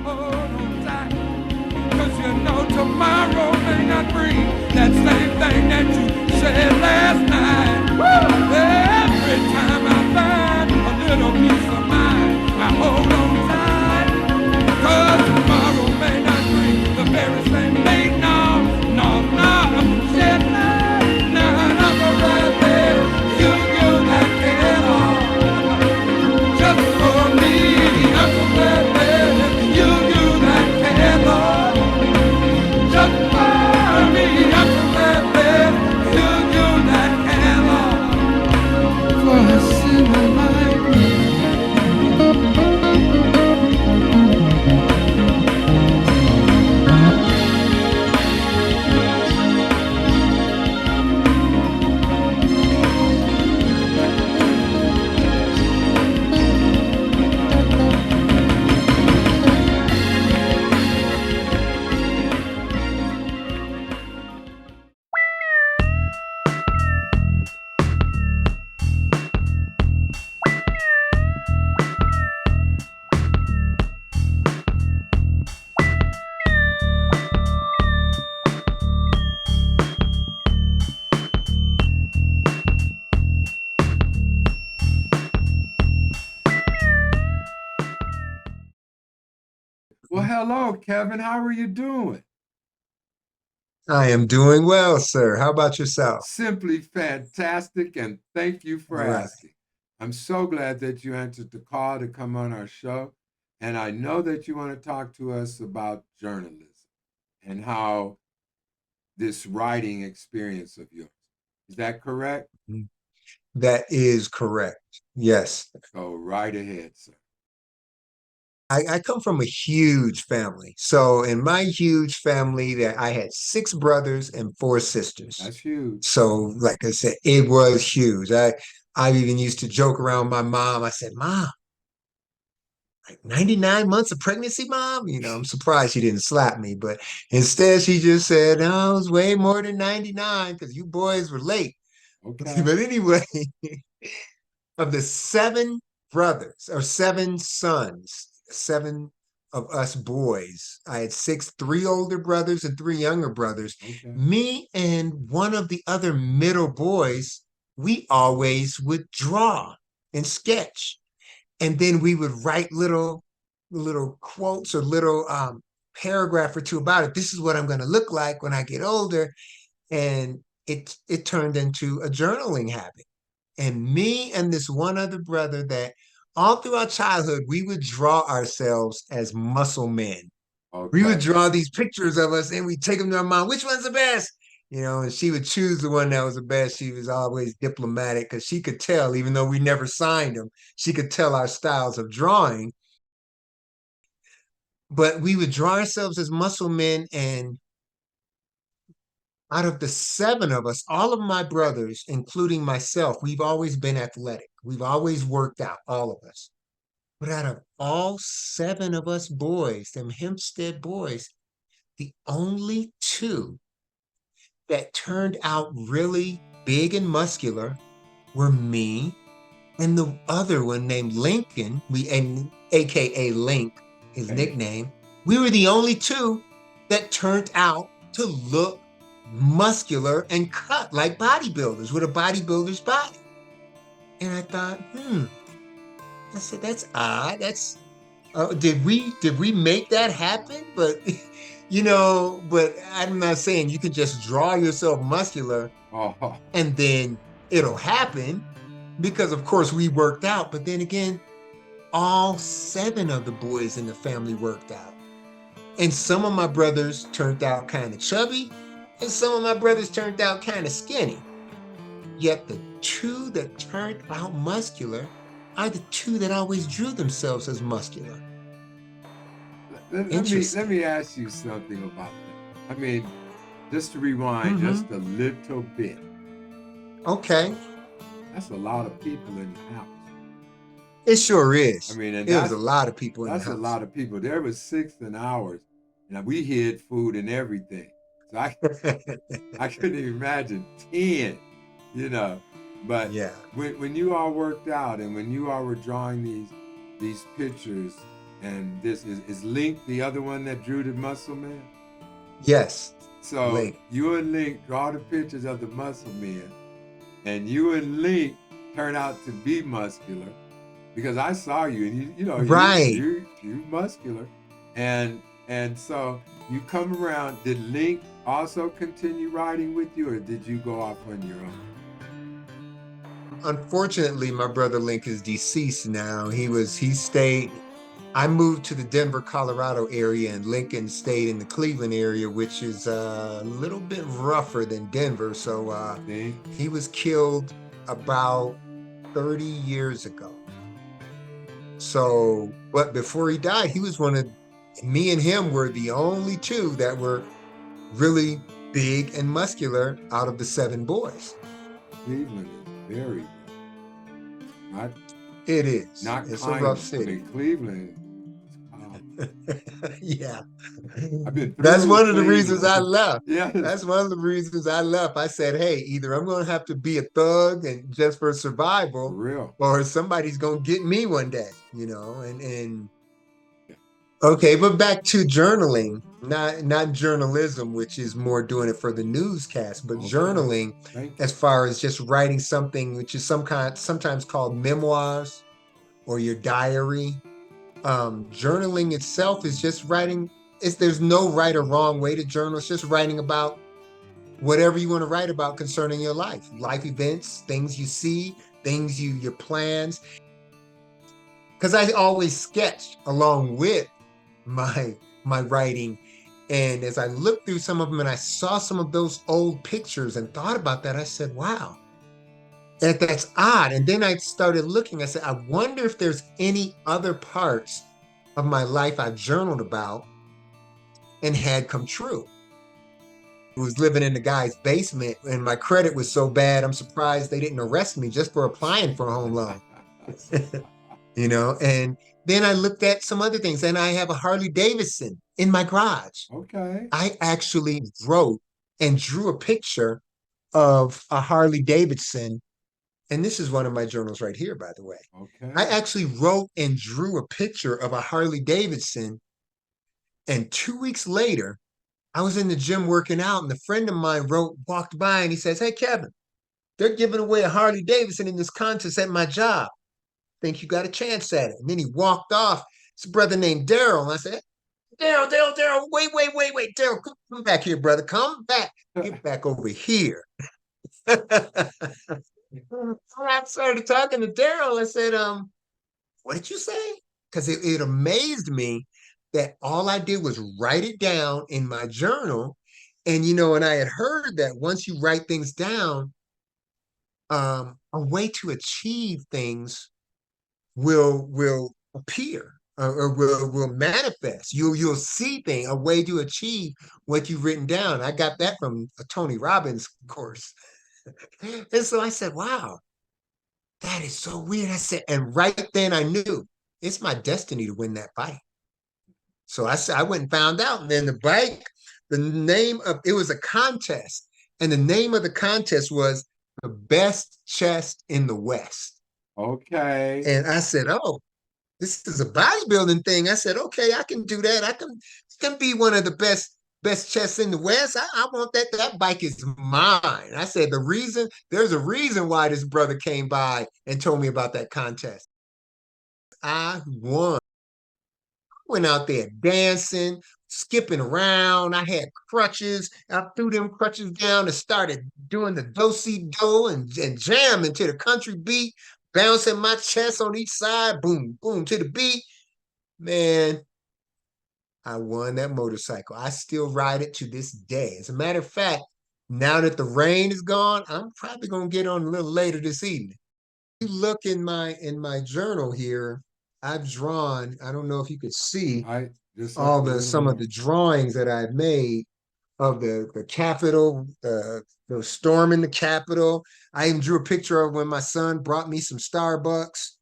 hold on tight. 'Cause you know tomorrow may not bring that same thing that you said last night. Woo! Every time I find a little peace of mind, I hold on tight. 'Cause tomorrow may not bring the very same thing. No, no, no. Said none of the right there. You that care all. Just for me, I'm so glad that you that care all. Just for me, I'm so glad that you that care all. For a sinner like me. Well, hello, Kevin. How are you doing? I am doing well, sir. How about yourself? Simply fantastic, and thank you All for right. asking. I'm so glad that you answered the call to come on our show. And I know that you want to talk to us about journalism and how this writing experience of yours. Is that correct? That is correct. Yes. Go right ahead, sir. I come from a huge family. So in my huge family, that I had six brothers and four sisters. That's huge. So like I said, it was huge. I even used to joke around with my mom. I said, Mom, like 99 months of pregnancy, Mom? I'm surprised she didn't slap me, but instead she just said, "No, it was way more than 99 because you boys were late." Okay. But anyway, of the seven brothers or seven sons, seven of us boys, I had six, three older brothers and three younger brothers. Okay. Me and one of the other middle boys, we always would draw and sketch. And then we would write little quotes or little paragraph or two about it. This is what I'm going to look like when I get older. And it turned into a journaling habit. And me and this one other brother that all through our childhood, we would draw ourselves as muscle men. We would Okay. draw these pictures of us and we'd take them to our mom. Which one's the best? And she would choose the one that was the best. She was always diplomatic because she could tell, even though we never signed them, she could tell our styles of drawing. But we would draw ourselves as muscle men, and out of the seven of us, all of my brothers, including myself, we've always been athletic. We've always worked out, all of us. But out of all seven of us boys, them Hempstead boys, the only two that turned out really big and muscular were me and the other one named Lincoln, and AKA Link, his Okay. nickname. We were the only two that turned out to look muscular and cut like bodybuilders with a bodybuilder's body. And I thought, I said, that's odd. Did we make that happen? But but I'm not saying you can just draw yourself muscular Oh, and then it'll happen, because of course we worked out. But then again, all seven of the boys in the family worked out. And some of my brothers turned out kind of chubby, and some of my brothers turned out kind of skinny. Yet the two that turned out muscular are the two that always drew themselves as muscular. let Interesting. me ask you something about that. I mean, just to rewind Mm-hmm. just a little bit. Okay. That's a lot of people in the house. It sure I is. mean, and It was a lot of people in the that's a house. lot of people. There was 6 and hours, and we hid food and everything. So I couldn't even imagine 10, you know. But Yeah. when you all worked out and when you all were drawing these pictures And this is Link, the other one that drew the muscle man. Yes, So Link. you and Link draw the pictures of the muscle men, and you and Link turn out to be muscular because I saw you, and you know Right. you muscular, and so you come around. Did Link also continue riding with you, or did you go off on your own? Unfortunately, my brother Link is deceased now. He stayed. I moved to the Denver, Colorado area, and Lincoln stayed in the Cleveland area, which is a little bit rougher than Denver. So See, he was killed about 30 years ago. So, but before he died, he was one of me and him were the only two that were really big and muscular out of the seven boys. Cleveland is very rough. Not It is. not It's a rough kind. I city. mean, Cleveland is powerful. Yeah. I've been That's through one of the reasons I Cleveland. left. Yes, That's one of the reasons I left. I said, hey, either I'm going to have to be a thug and just for for survival, real. or somebody's going to get me one day, and okay, but back to journaling, not journalism, which is more doing it for the newscast, but Okay, journaling thank you. as far as just writing something, which is sometimes called memoirs or your diary. Journaling itself is just writing. There's no right or wrong way to journal. It's just writing about whatever you want to write about concerning your life events, things you see, your plans. Because I always sketch along with my writing. And as I looked through some of them and I saw some of those old pictures and thought about that, I said, wow, that's odd. And then I started looking, I said, I wonder if there's any other parts of my life I've journaled about and had come true. I was living in the guy's basement and my credit was so bad, I'm surprised they didn't arrest me just for applying for a home loan. And then I looked at some other things and I have a Harley Davidson in my garage. Okay, I actually wrote and drew a picture of a Harley Davidson. And this is one of my journals right here, by the way. I okay. actually wrote and drew a picture of a Harley Davidson. And 2 weeks later, I was in the gym working out, and a friend of mine walked by and he says, hey, Kevin, they're giving away a Harley Davidson in this contest at my job. Think you got a chance at it. And then he walked off. It's a brother named Daryl. And I said, Daryl, wait. Daryl, come back here, brother. Come back. Get back over here. I started talking to Daryl. I said, what did you say? Because it amazed me that all I did was write it down in my journal. And I had heard that once you write things down, a way to achieve things will appear or will manifest. You'll see things, a way to achieve what you've written down. I got that from a Tony Robbins course. And so I said, wow, that is so weird. I said, and right then I knew it's my destiny to win that fight. So I went and found out. And then the bike, the name of it was a contest. And the name of the contest was the best chest in the West. Okay. And I said, oh, this is a bodybuilding thing. I said, okay, I can do that. I can be one of the best chests in the West. I want that. That bike is mine. I said, there's a reason why this brother came by and told me about that contest. I won. Went out there dancing, skipping around. I had crutches. I threw them crutches down and started doing the do-si-do and jamming to the country beat, bouncing my chest on each side, boom, boom, to the beat. Man, I won that motorcycle. I still ride it to this day. As a matter of fact, now that the rain is gone, I'm probably gonna get on a little later this evening. You look in my journal here, I've drawn, I don't know if you could see I just up all a the little some of more. the drawings that I've made of the Capitol, the storm in the Capitol. I even drew a picture of when my son brought me some Starbucks,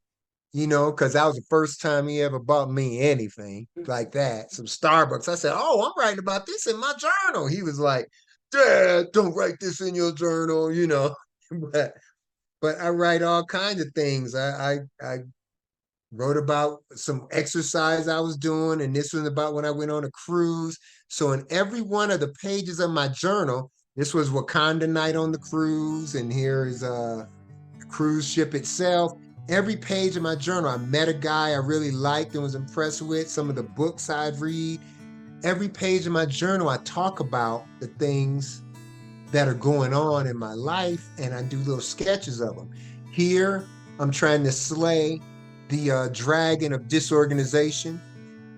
because that was the first time he ever bought me anything like that, some Starbucks. I said, "Oh, I'm writing about this in my journal." He was like, "Dad, don't write this in your journal." but but I write all kinds of things. I wrote about some exercise I was doing, and this was about when I went on a cruise. So in every one of the pages of my journal, this was Wakanda night on the cruise, and here is the cruise ship itself. Every page of my journal, I met a guy I really liked and was impressed with, some of the books I'd read. Every page of my journal, I talk about the things that are going on in my life, and I do little sketches of them. Here, I'm trying to slay the dragon of disorganization.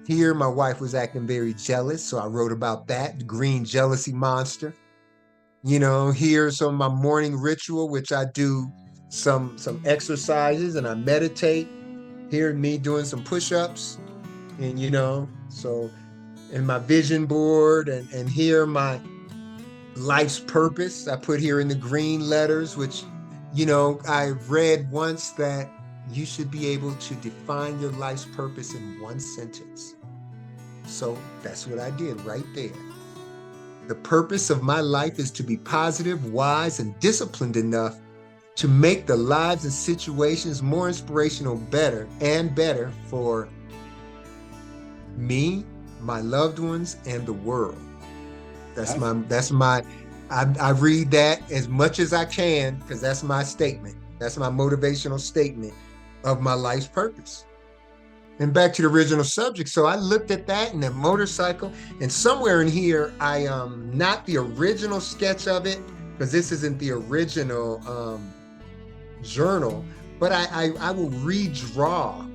Here, my wife was acting very jealous, so I wrote about that, the green jealousy monster. Here's some of my morning ritual, which I do some exercises and I meditate. Here, me doing some push-ups, and so and my vision board, and here my life's purpose. I put here in the green letters, which, I read once that you should be able to define your life's purpose in one sentence. So that's what I did right there. The purpose of my life is to be positive, wise, and disciplined enough to make the lives and situations more inspirational, better for me, my loved ones, and the world. I read that as much as I can because that's my statement. That's my motivational statement of my life's purpose. And back to the original subject. So I looked at that and the motorcycle, and somewhere in here, I not the original sketch of it, because this isn't the original journal, but I will redraw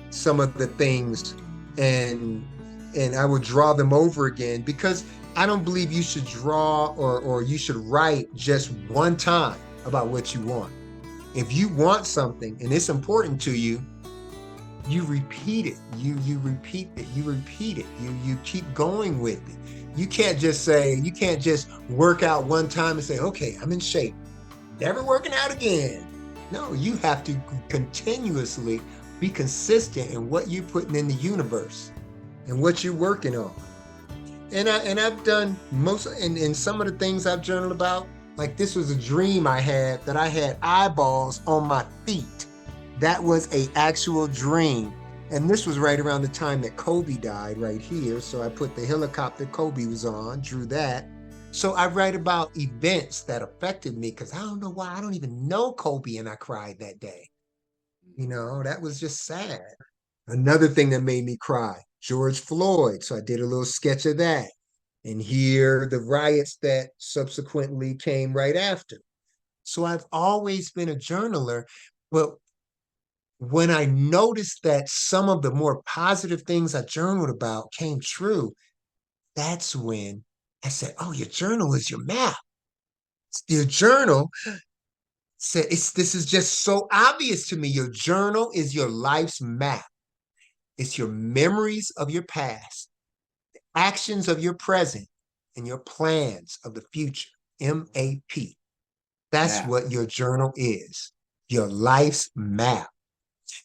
some of the things, and I would draw them over again, because I don't believe you should draw or you should write just one time about what you want. If you want something and it's important to you, you repeat it. You repeat it. You repeat it. You keep going with it. You can't just work out one time and say, okay, I'm in shape. Never working out again. No, you have to continuously be consistent in what you're putting in the universe and what you're working on. And I've done most, and some of the things I've journaled about, like this was a dream I had that I had eyeballs on my feet. That was a actual dream. And this was right around the time that Kobe died right here. So I put the helicopter Kobe was on, drew that. So I write about events that affected me, because I don't know why. I don't even know Kobe, and I cried that day. That was just sad. Another thing that made me cry, George Floyd. So I did a little sketch of that. And here, the riots that subsequently came right after. So I've always been a journaler, but when I noticed that some of the more positive things I journaled about came true, that's when I said, oh, your journal is your map. Your journal said, this is just so obvious to me. Your journal is your life's map. It's your memories of your past, actions of your present, and your plans of the future. MAP. That's what your journal is. Your life's map.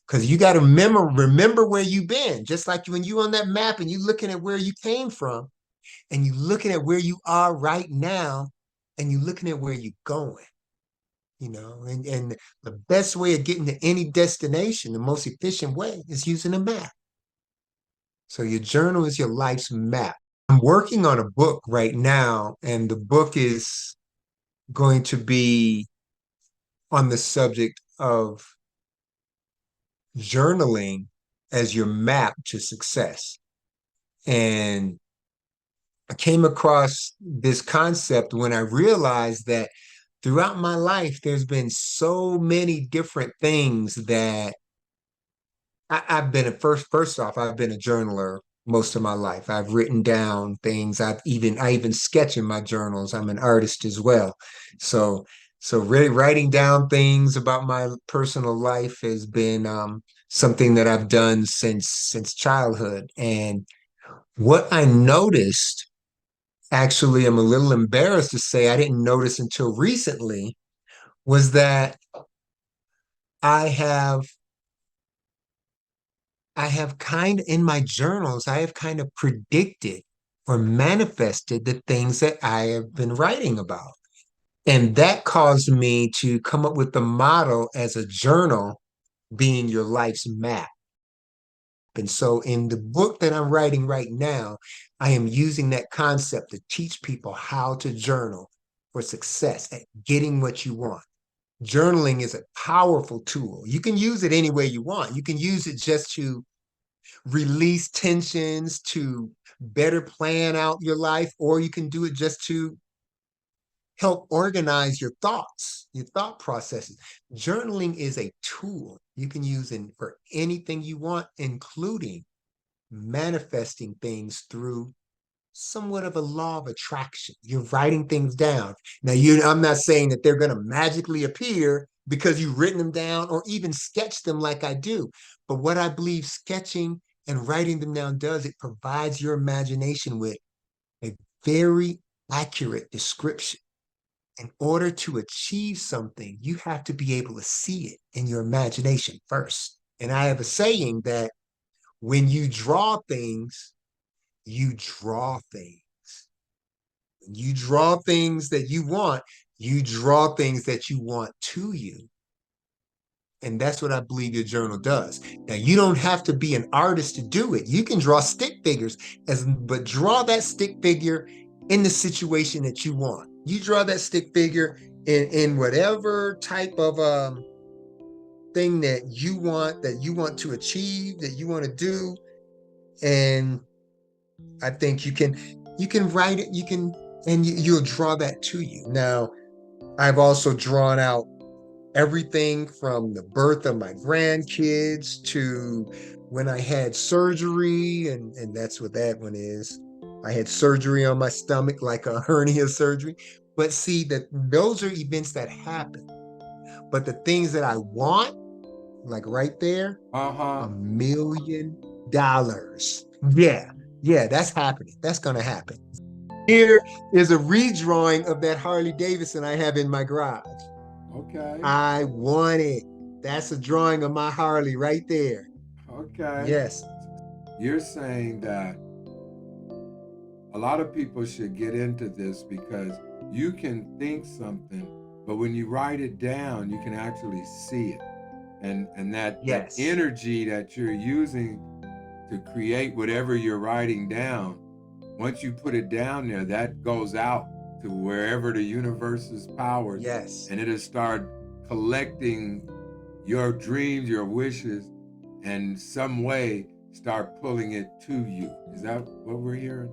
Because you got to remember where you've been. Just like when you on that map and you looking at where you came from, and you looking at where you are right now, and you looking at where you're going. And the best way of getting to any destination, the most efficient way, is using a map. So your journal is your life's map. I'm working on a book right now, and the book is going to be on the subject of journaling as your map to success. And I came across this concept when I realized that throughout my life, there's been so many different things that I've been first off, I've been a journaler most of my life. I've written down things. I even sketch in my journals. I'm an artist as well. So really writing down things about my personal life has been something that I've done since childhood. And what I noticed, actually, I'm a little embarrassed to say I didn't notice until recently, was that I have I have kind of in my journals, I have kind of predicted or manifested the things that I have been writing about. And that caused me to come up with the motto as a journal being your life's map. And so in the book that I'm writing right now, I am using that concept to teach people how to journal for success at getting what you want. Journaling is a powerful tool. You can use it any way you want. You can use it just to release tensions, to better plan out your life, or you can do it just to help organize your thoughts, your thought processes. Journaling is a tool you can use for anything you want, including manifesting things through somewhat of a law of attraction. You're writing things down. Now, I'm not saying that they're going to magically appear because you've written them down or even sketched them like I do. But what I believe sketching and writing them down does, it provides your imagination with a very accurate description. In order to achieve something, you have to be able to see it in your imagination first. And I have a saying that when you draw things, you draw things. When you draw things that you draw things that you want to you. And that's what I believe your journal does. Now, you don't have to be an artist to do it. You can draw stick figures, but draw that stick figure in the situation that you want. You draw that stick figure in whatever type of thing that you want to achieve, that you want to do. And I think you can write it, and you'll draw that to you. Now, I've also drawn out everything from the birth of my grandkids to when I had surgery, and that's what that one is. I had surgery on my stomach, like a hernia surgery. But see, that those are events that happen. But the things that I want, like right there, Uh-huh. $1 million. Yeah, yeah, that's happening. That's gonna happen. Here is a redrawing of that Harley Davidson I have in my garage. Okay. I want it. That's a drawing of my Harley right there. Okay. Yes, You're saying that a lot of people should get into this because you can think something, but when you write it down, you can actually see it. And that yes. energy that you're using to create whatever you're writing down, once you put it down there, that goes out to wherever the universe's powers, Yes. and it'll start collecting your dreams, your wishes, and some way start pulling it to you. Is that what we're hearing?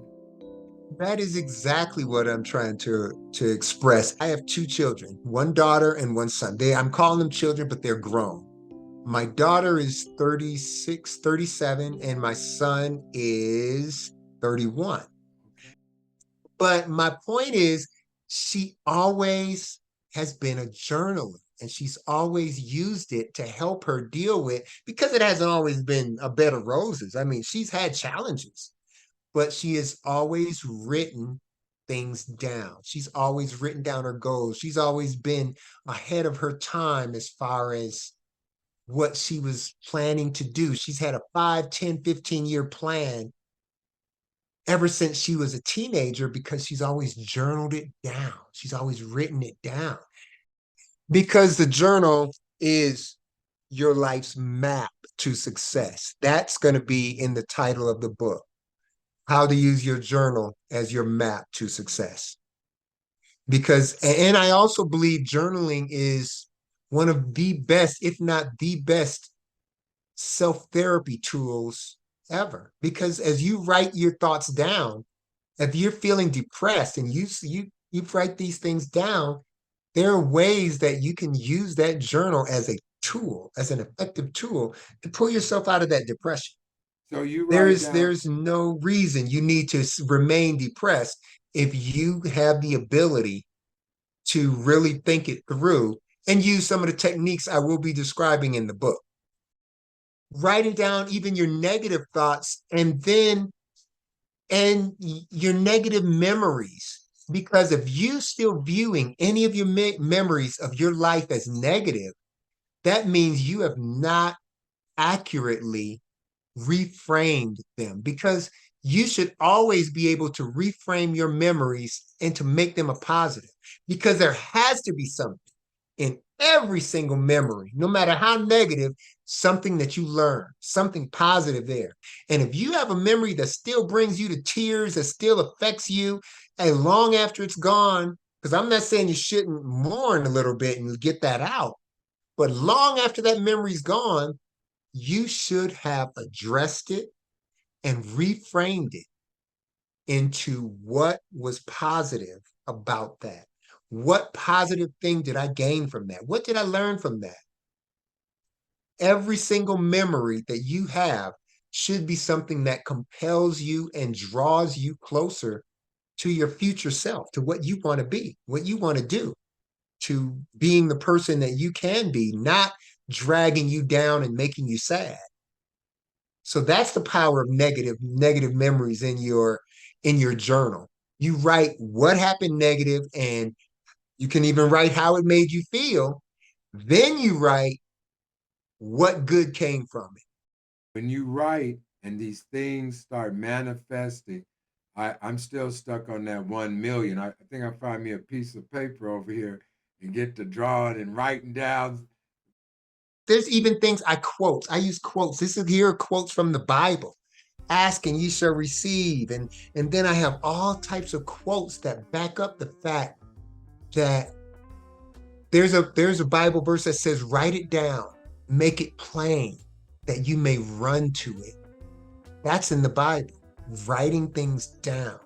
That is exactly what I'm trying to express. I have two children, one daughter and one son. I'm calling them children, but they're grown. My daughter is 36, 37, and my son is 31. But my point is, she always has been a journaler and she's always used it to help her deal with, because it hasn't always been a bed of roses. I mean, she's had challenges, but she has always written things down. She's always written down her goals. She's always been ahead of her time as far as what she was planning to do. She's had a 5, 10, 15-year plan ever since she was a teenager because she's always journaled it down. She's always written it down because the journal is your life's map to success. That's going to be in the title of the book, How to Use Your Journal as Your Map to Success. Because, and I also believe journaling is one of the best, if not the best, self therapy tools ever. Because as you write your thoughts down, if you're feeling depressed and you write these things down, there are ways that you can use that journal as a tool, as an effective tool to pull yourself out of that depression. So you There write is down. there's no reason you need to remain depressed if you have the ability to really think it through and use some of the techniques I will be describing in the book. Writing down even your negative thoughts and your negative memories. Because if you still viewing any of your memories of your life as negative, that means you have not accurately reframed them. Because you should always be able to reframe your memories and to make them a positive. Because there has to be something in every single memory, no matter how negative, something that you learn, something positive there. And if you have a memory that still brings you to tears, that still affects you, and long after it's gone, because I'm not saying you shouldn't mourn a little bit and get that out, but long after that memory's gone, you should have addressed it and reframed it into what was positive about that. What positive thing did I gain from that? What did I learn from that? Every single memory that you have should be something that compels you and draws you closer to your future self, to what you want to be, what you want to do, to being the person that you can be, not dragging you down and making you sad. So that's the power of negative memories in your journal. You write what happened negative, and you can even write how it made you feel. Then you write what good came from it. When you write and these things start manifesting, I'm still stuck on that 1 million. I think I find me a piece of paper over here and get to drawing and writing down. There's even things I quote. I use quotes. This is here are quotes from the Bible. Ask and ye shall receive. And then I have all types of quotes that back up the fact that there's a Bible verse that says, write it down, make it plain, that you may run to it. That's in the Bible. Writing things down.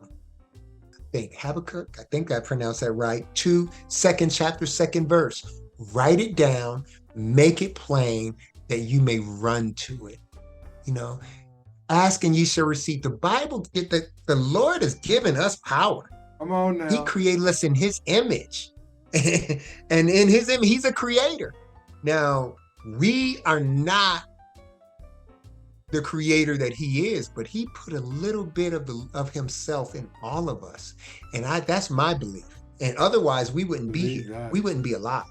I think Habakkuk, I think I pronounced that right. 2nd chapter, 2nd verse. Write it down, make it plain, that you may run to it. You know, ask and you shall receive. The Bible, the Lord has given us power. Come on He now. created us in his image. And in his image, he's a creator. Now, we are not the creator that he is, but he put a little bit of himself in all of us. And that's my belief. And otherwise, we wouldn't be here. We wouldn't be alive.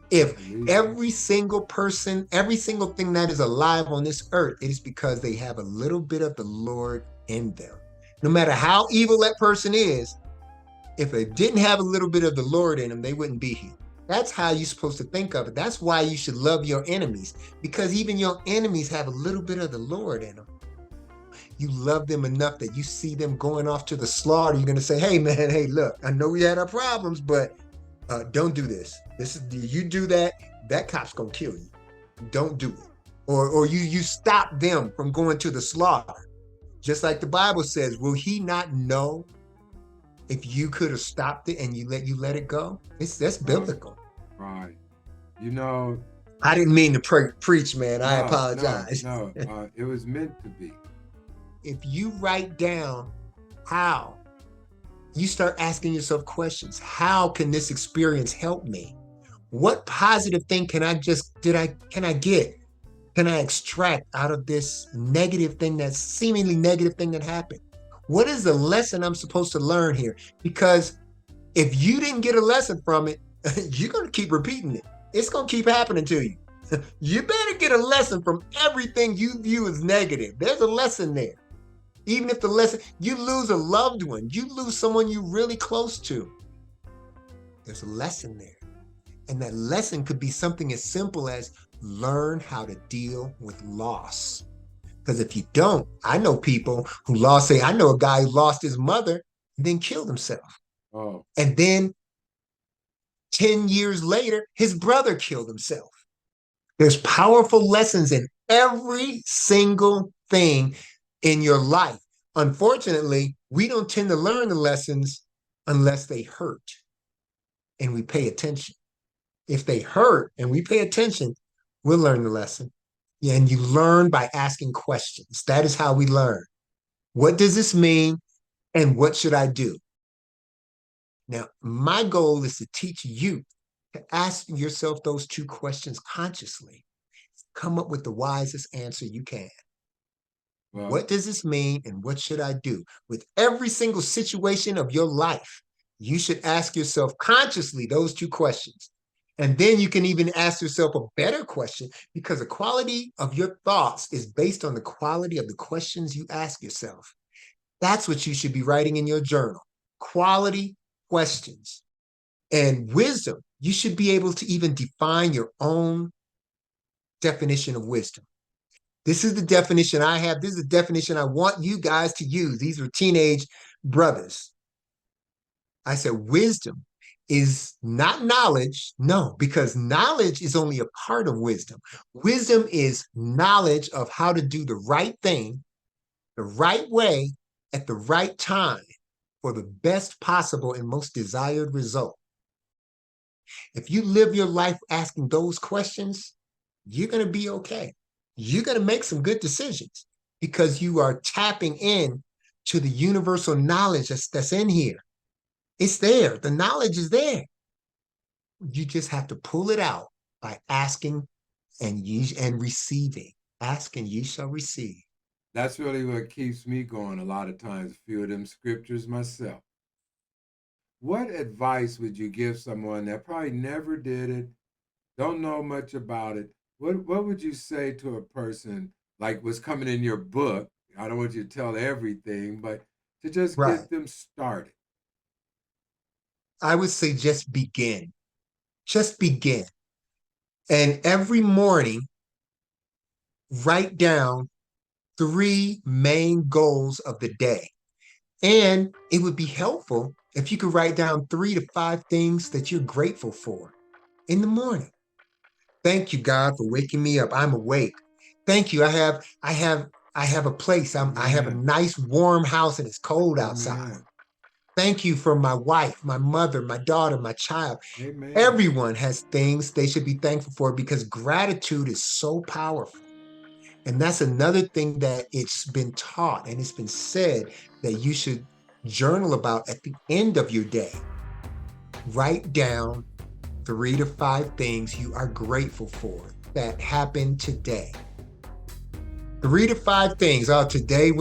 If every single person, every single thing that is alive on this earth, it is because they have a little bit of the Lord in them. No matter how evil that person is, if they didn't have a little bit of the Lord in them, they wouldn't be here. That's how you're supposed to think of it. That's why you should love your enemies, because even your enemies have a little bit of the Lord in them. You love them enough that you see them going off to the slaughter. You're going to say, hey, man, hey, look, I know we had our problems, but don't do this. You do that, that cop's gonna kill you. Don't do it. Or you stop them from going to the slaughter. Just like the Bible says, will he not know if you could have stopped it and you let it go? That's biblical. Right. You know, I didn't mean to preach, man. I no, apologize. it was meant to be. If you write down how, you start asking yourself questions. How can this experience help me? What positive thing can I get? Can I extract out of this negative thing, that seemingly negative thing that happened? What is the lesson I'm supposed to learn here? Because if you didn't get a lesson from it, you're going to keep repeating it. It's going to keep happening to you. You better get a lesson from everything you view as negative. There's a lesson there. Even if the lesson, you lose a loved one, you lose someone you're really close to, there's a lesson there. And that lesson could be something as simple as learn how to deal with loss. Because if you don't, I know people who I know a guy who lost his mother and then killed himself. Oh, And then 10 years later, his brother killed himself. There's powerful lessons in every single thing in your life. Unfortunately, we don't tend to learn the lessons unless they hurt and we pay attention. If they hurt and we pay attention, we'll learn the lesson. Yeah, and you learn by asking questions. That is how we learn. What does this mean? And what should I do? Now, my goal is to teach you to ask yourself those two questions consciously. Come up with the wisest answer you can. well, What does this mean? And what should I do? With every single situation of your life, you should ask yourself consciously those two questions. And then you can even ask yourself a better question, because the quality of your thoughts is based on the quality of the questions you ask yourself. That's what you should be writing in your journal. Quality questions. And wisdom, you should be able to even define your own definition of wisdom. This is the definition I have. This is the definition I want you guys to use. These are teenage brothers. I said, wisdom is not knowledge. No, because knowledge is only a part of wisdom. Wisdom is knowledge of how to do the right thing, the right way, at the right time for the best possible and most desired result. If you live your life asking those questions, you're going to be okay. You're going to make some good decisions because you are tapping in to the universal knowledge that's in here. It's there. The knowledge is there. You just have to pull it out by asking and receiving. Ask and ye shall receive. That's really what keeps me going a lot of times, a few of them scriptures myself. What advice would you give someone that probably never did it, don't know much about it? What would you say to a person like what's coming in your book? I don't want you to tell everything, but to just Right. get them started. I would say just begin. Just begin. And every morning, write down 3 main goals of the day. And it would be helpful if you could write down 3 to 5 things that you're grateful for in the morning. Thank you, God, for waking me up. I'm awake. Thank you. I have a place. I have a Amen. nice warm house and it's cold outside. Amen. Thank you for my wife, my mother, my daughter, my child. Amen. Everyone has things they should be thankful for because gratitude is so powerful. And that's another thing that it's been taught and it's been said that you should journal about at the end of your day. Write down 3 to 5 things you are grateful for that happened today. 3 to 5 things. Oh, today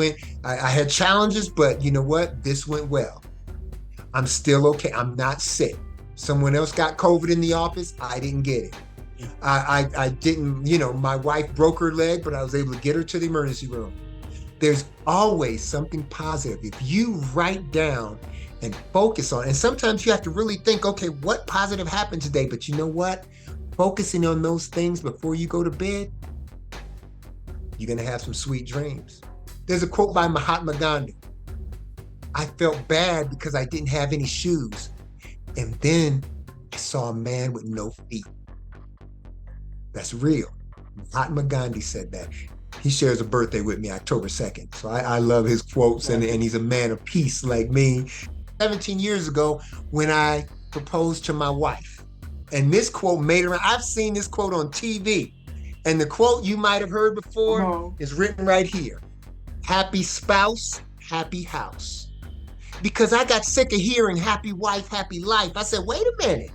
I had challenges, but you know what? This went well. I'm still okay. I'm not sick. Someone else got COVID in the office. I didn't get it. I didn't, my wife broke her leg, but I was able to get her to the emergency room. There's always something positive. If you write down and focus on, and sometimes you have to really think, okay, what positive happened today? But you know what? Focusing on those things before you go to bed, you're going to have some sweet dreams. There's a quote by Mahatma Gandhi. I felt bad because I didn't have any shoes. And then I saw a man with no feet. That's real. Mahatma Gandhi said that. He shares a birthday with me, October 2nd. So I love his quotes, and he's a man of peace like me. 17 years ago, when I proposed to my wife, and this quote made around, I've seen this quote on TV, and the quote you might have heard before is written right here. Happy spouse, happy house. Because I got sick of hearing happy wife, happy life. I said, wait a minute.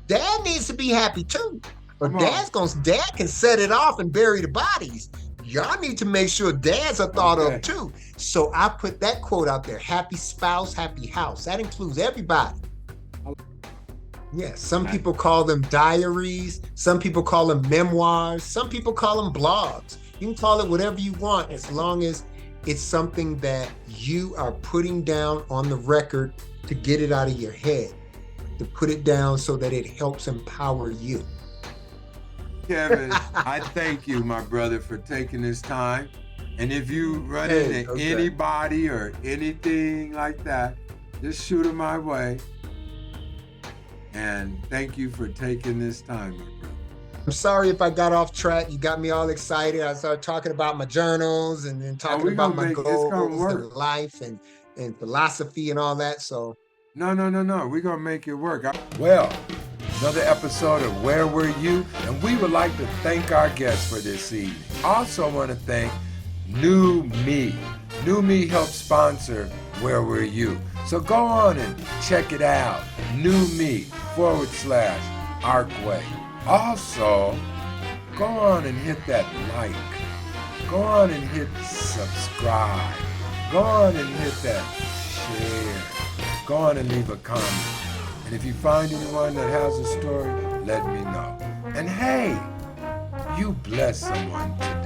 Dad needs to be happy too. Or dad can set it off and bury the bodies. Y'all need to make sure dads are thought of too. So I put that quote out there. Happy spouse, happy house. That includes everybody. Yeah, some people call them diaries. Some people call them memoirs. Some people call them blogs. You can call it whatever you want as long as it's something that you are putting down on the record to get it out of your head, to put it down so that it helps empower you. Kevin, I thank you, my brother, for taking this time. And if you run into anybody or anything like that, just shoot them my way. And thank you for taking this time, my brother. I'm sorry if I got off track. You got me all excited. I started talking about my journals and then talking about my goals and life and philosophy and all that. So no. We're going to make it work. Well, another episode of Where Were You? And we would like to thank our guests for this evening. Also want to thank New Me. New Me helps sponsor Where Were You? So go on and check it out. New Me /Arkway. Also, go on and hit that like. Go on and hit subscribe. Go on and hit that share. Go on and leave a comment. And if you find anyone that has a story, let me know. And hey, you bless someone today.